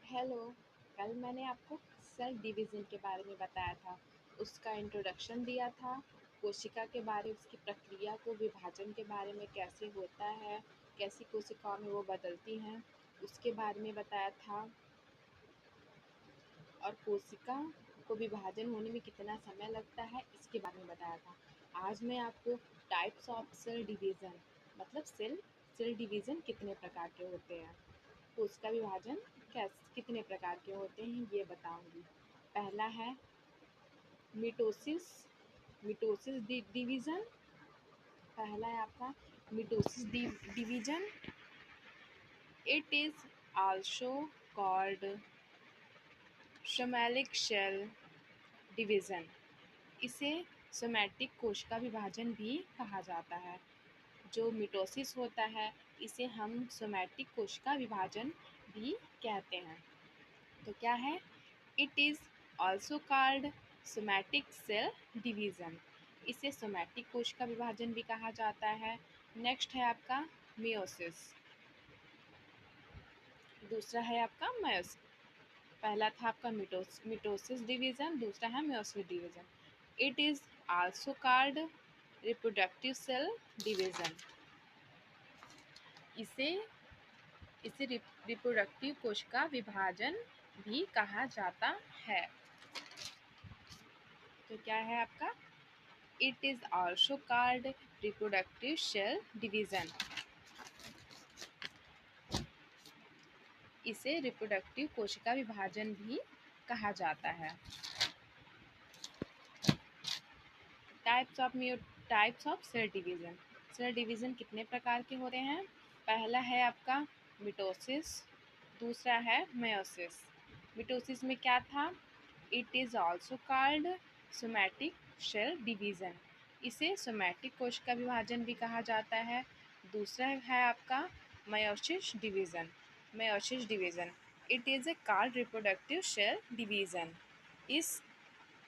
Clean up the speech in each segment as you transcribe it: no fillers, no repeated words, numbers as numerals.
Hello. कल मैंने आपको सेल डिवीज़न के बारे में बताया था, उसका इंट्रोडक्शन दिया था, कोशिका के बारे में, उसकी प्रक्रिया को, विभाजन के बारे में कैसे होता है, कैसी कोशिकाओं में वो बदलती हैं, उसके बारे में बताया था और कोशिका को विभाजन होने में कितना समय लगता है, इसके बारे में बताया था। आज मैं आपको टाइप्स ऑफ सेल डिवीज़न मतलब सेल डिवीज़न कितने प्रकार के होते हैं, कोशिका विभाजन कितने प्रकार के होते हैं ये बताऊंगी। पहला है मिटोसिस मिटोसिस डिवीज़न। पहला है आपका mitosis division. It is also called somatic cell division. इसे सोमैटिक कोशिका विभाजन भी कहा जाता है। जो मिटोसिस होता है इसे हम सोमैटिक कोशिका विभाजन भी कहते हैं। तो क्या है? It is also called somatic cell division. इसे सोमैटिक कोशिका विभाजन भी कहा जाता है। नेक्स्ट है आपका मियोसिस। दूसरा है आपका मायोसिस। पहला था आपका मिटोसिस डिवीज़न, दूसरा है meiosis division. It is also called reproductive cell division. इसे इसे रिप्रोडक्टिव कोशिका विभाजन भी कहा जाता है। तो क्या है आपका? It is also called reproductive cell division. इसे रिप्रोडक्टिव कोशिका विभाजन भी कहा जाता है। Types of cell division. Cell division कितने प्रकार के होते हैं? पहला है आपका मिटोसिस, दूसरा है मेयोसिस। मिटोसिस में क्या था? It is also called somatic cell division. इसे सोमैटिक कोशिका विभाजन भी कहा जाता है। दूसरा है आपका meiosis division. It is a called reproductive cell division. इस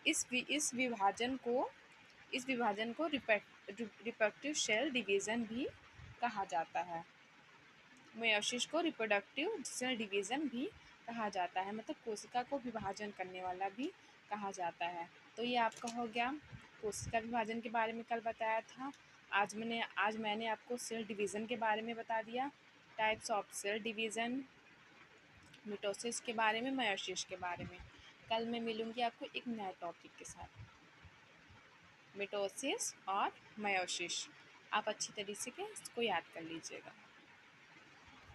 इस विभाजन को रिप्रोडक्टिव सेल डिवीज़न भी कहा जाता है। मेयोसिस को रिप्रोडक्टिव सेल डिवीज़न भी कहा जाता है, मतलब कोशिका को विभाजन करने वाला भी कहा जाता है। तो ये आपका हो गया कोशिका विभाजन के बारे में कल बताया था। आज मैंने आपको सेल डिवीज़न के बारे में बता दिया, types of cell division, mitosis के बारे में, मेयोसिस के बारे में। कल मैं मिलूँगी आपको एक नए टॉपिक के साथ, मिटोसिस और मेयोसिस। आप अच्छी तरीके से इसको याद कर लीजिएगा।